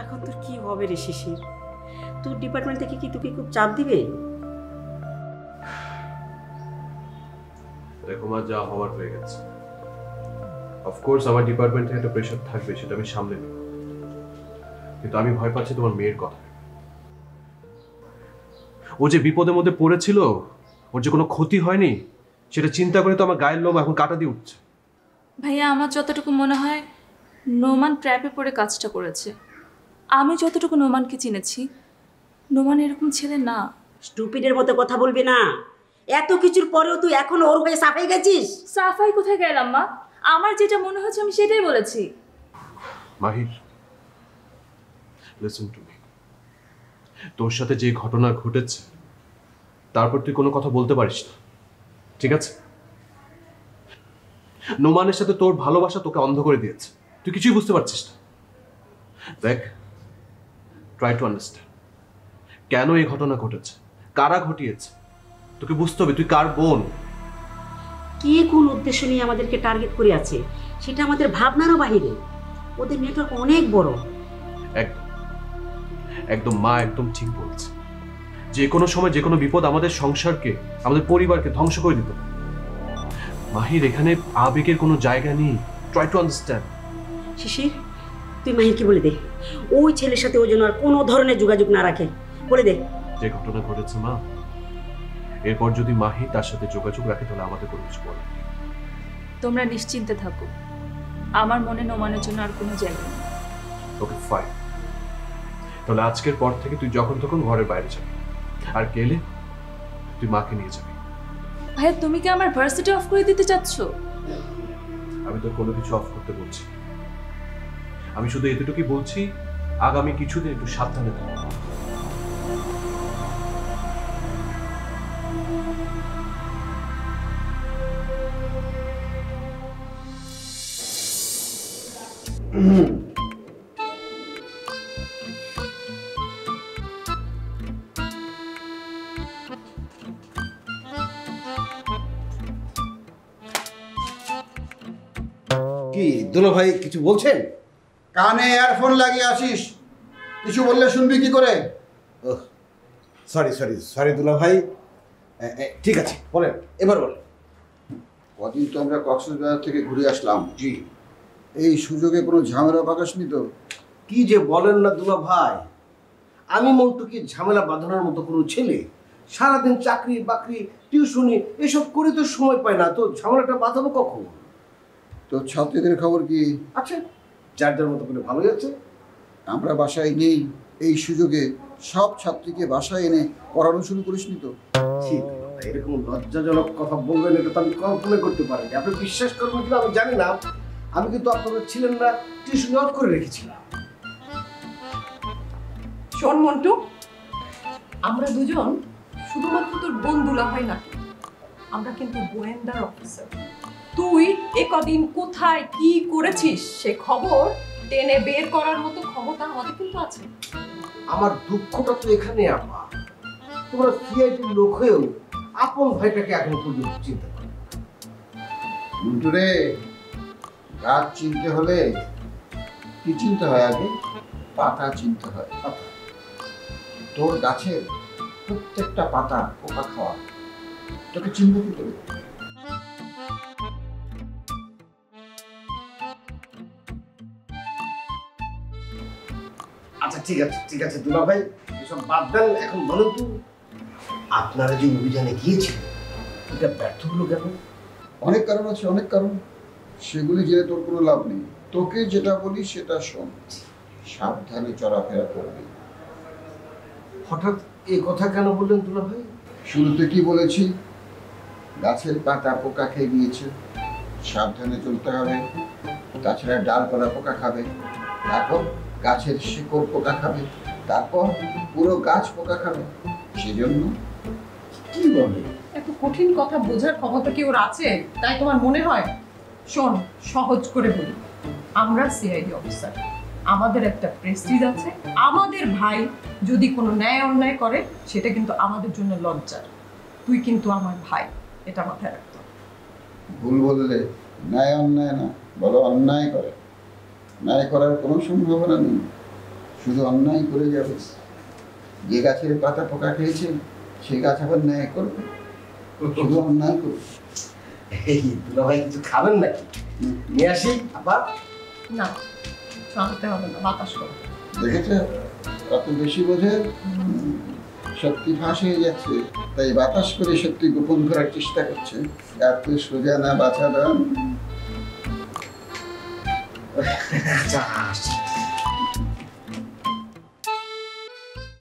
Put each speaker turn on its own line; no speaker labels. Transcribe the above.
এখন তোর কি হবে রে শিশির? তোর ডিপার্টমেন্ট থেকে কি তোকে খুব চাপ দিবে?
দেখো মা, যা হওয়ার হয়ে গেছে। অফকোর্স আমার ডিপার্টমেন্টে একটা প্রেশার থাকবে, সেটা আমি সামলে নেব, কিন্তু আমি ভয় পাচ্ছি তোমার মেয়ের কথা। ও যে বিপদের মধ্যে পড়েছিল, ওর যে কোনো ক্ষতি হয়নি সেটা চিন্তা করে তো আমার গায়ের লোম এখন কাটা দিয়ে উঠছে।
ভাইয়া, আমার যতটুকু মনে হয় নোমান ট্র্যাপে পড়ে কাজটা করেছে। আমি যতটুকু নোমানকে চিনেছি, নোমান এরকম ছেলে না।
স্টুপিডের মতো কথা বলবি না। এত কিছুর পরেও তুই এখন ওর হয়ে সাফাই গেছিস?
সাফাই কোথায় গেলাম মা? আমার যেটা মনে হচ্ছে আমি সেটাই বলেছি।
মাহির, লিসেন টু মি। তোর সাথে যে ঘটনা ঘটেছে তারপর তুই কোনো কথা বলতে পারিস না, ঠিক আছে? নোমানের সাথে তোর ভালোবাসা তোকে অন্ধ করে দিয়েছে, তুই কিছুই বুঝতে পারছিস না। দেখ, ট্রাই টু আন্ডারস্ট্যান্ড কেন এই ঘটনা ঘটেছে, কারা ঘটিয়েছে। তোকে বুঝতে হবে তুই কার বোন।
কে কোন উদ্দেশ্য নিয়ে আমাদেরকে টার্গেট করে আছে সেটা আমাদের ভাবনারও বাহিরে। ওদের নেটওয়ার্ক অনেক বড়।
একদম একদম মা একদম ঠিক বলছে। যে কোনো সময় যে কোনো বিপদ আমাদের সংসারকে, আমাদের পরিবারকে ধ্বংস করে দিতে পারে। মাহির, এখানে আবেগের কোনো জায়গা নেই। Try to understand.
শিশির, তুই মাহিরকে বলে দে ওই ছেলের সাথে ও যেন আর কোনো ধরনের যোগাযোগ না রাখে, বলে দে।
যে ঘটনা ঘটেছে মা, এরপর যদি মাহি তার সাথে যোগাযোগ রাখে তাহলে আমাদের কোনো কিছু বলে।
তোমরা নিশ্চিন্তে থাকো, আমার মনে নোমানের জন্য আর কোনো জায়গা নেই।
ওকে ফাইন, তাহলে আজকের পর থেকে তুই যখন তখন ঘরের বাইরে যাবি, আর গেলে তুই মাকে নিয়ে যাবি।
ভাইয়া, তুমি কি আমার ভার্সিটি অফ করে দিতে চাচ্ছ?
আমি তোর কোনো কিছু অফ করতে বলছি, আমি শুধু এতটুকুই বলছি, আগামী কিছুদিন একটু সাবধানে থাকো।
কি দুলো ভাই কিছু বলছেন?
কানে ইয়ারফোন লাগিয়ে আসিস, কিছু বললে শুনবি কি করে?
ওহ, সরি সরি সরি দুলো ভাই। ঠিক আছে, বলেন, এবার বলেন।
কদিন তো আমরা কক্সবাজার থেকে ঘুরে আসলাম,
জি।
এই সুযোগে কোনো ঝামেলা পাকাসনি তো?
কি যে বলেন না দুলো ভাই, আমি মন্টু কি ঝামেলা বাঁধানোর মতো কোনো ছেলে? সারাদিন চাকরি বাকরি টিউশনি এসব করে তো সময় পায় না, তো ঝামেলাটা বাঁধাবো কখন?
তো ছাত্রীদের খবর কি?
আচ্ছা, যার যার মতো করে ভালো যাচ্ছে।
আমরা বাসায় নেই, এই সুযোগে সব ছাত্রীকে বাসায় এনে পড়ানো শুরু করিসনি তো?
ঠিক, এরকম লজ্জাজনক কথা বলবেন এটা তো আমি কল্পনা করতে পারিনি। আপনি বিশ্বাস করবেন কিনা আমি জানি না, আমি কিন্তু আপনারা ছিলেন না টিউশন অফ করে রেখেছিলাম।
শোন মন্টু, আমরা দুজন শুধুমাত্র তোর বন্ধুলা হয় নাকি, আমরা কিন্তু গোয়েন্দার অফিসার। তুই এ কদিন কোথায় কি করেছিস সে খবর টেনে বের করার মতো ক্ষমতা আমাদের কিন্তু আছে।
আমার দুঃখটা তো এখানে আপা, তোমরা সিআইডির লোক হয়েও আপন ভাইটাকে এখন পর্যন্ত চিনতে পারো।
মন্টুরে, গাছ চিনতে হলে কি চিনতে হয়? আগে পাতা চিনতে হয়। তোর গাছের প্রত্যেকটা পাতা পোকা খাওয়া, তোকে চিনতে কি করে?
আচ্ছা ঠিক আছে দুলা ভাই, এসব বাদ দেন। এখন বলুন তো, আপনারা যে অভিযানে গিয়েছিলেন এটা ব্যর্থ হলো কেন?
অনেক কারণ আছে, অনেক কারণ। সেগুলি জেনে তোর কোনো লাভ নেই। তোকে যেটা বলি সেটা শোন, সাবধানে চলাফেরা করবি।
হঠাৎ এই কথা কেন বললেন দুলা ভাই?
শুরুতে কি বলেছি? গাছের পাতা পোকা খেয়ে গিয়েছে, সাবধানে চলতে হবে। তাছাড়া ডালপালা পোকা খাবে, তারপর গাছের শিকড় পোকা খাবে, তারপর পুরো গাছ পোকা খাবে। সেজন্য
কি বলে?
এত কঠিন কথা বোঝার ক্ষমতা কি ওর আছে তাই তোমার মনে হয়? শোন, সহজ করে বলি, আমরা সিআইডি অফিসার, আমাদের একটা প্রেস্টিজ আছে। আমাদের ভাই যদি কোনো ন্যায় অন্যায় করে সেটা কিন্তু আমাদের জন্য লজ্জার। তুই কিন্তু আমার ভাই, এটা মাথায় রাখতে হবে।
ভুল বললে ন্যায় অন্যায় না, বলো অন্যায় করে। ন্যায় করার কোনো সম্ভাবনা নেই। শুধু অন্যায় করে যাবে। যে গাছের পাতা পোকা খেয়েছে সে গাছ আবার ন্যায় করবে? শুধু অন্যায় করবে।
এই দুলা ভাই কিছু খাবেন নাকি? নিয়ে আসি আপা।
না শান্তি হবে না, বাতাস করো।
দেখেছ কত বেশি বোঝে, সত্যি ফাঁস হয়ে যাচ্ছে, তাই বাতাস করে সত্যি গোপন করার চেষ্টা করছে। এত সোজা না বাঁচা দাম।
আচ্ছা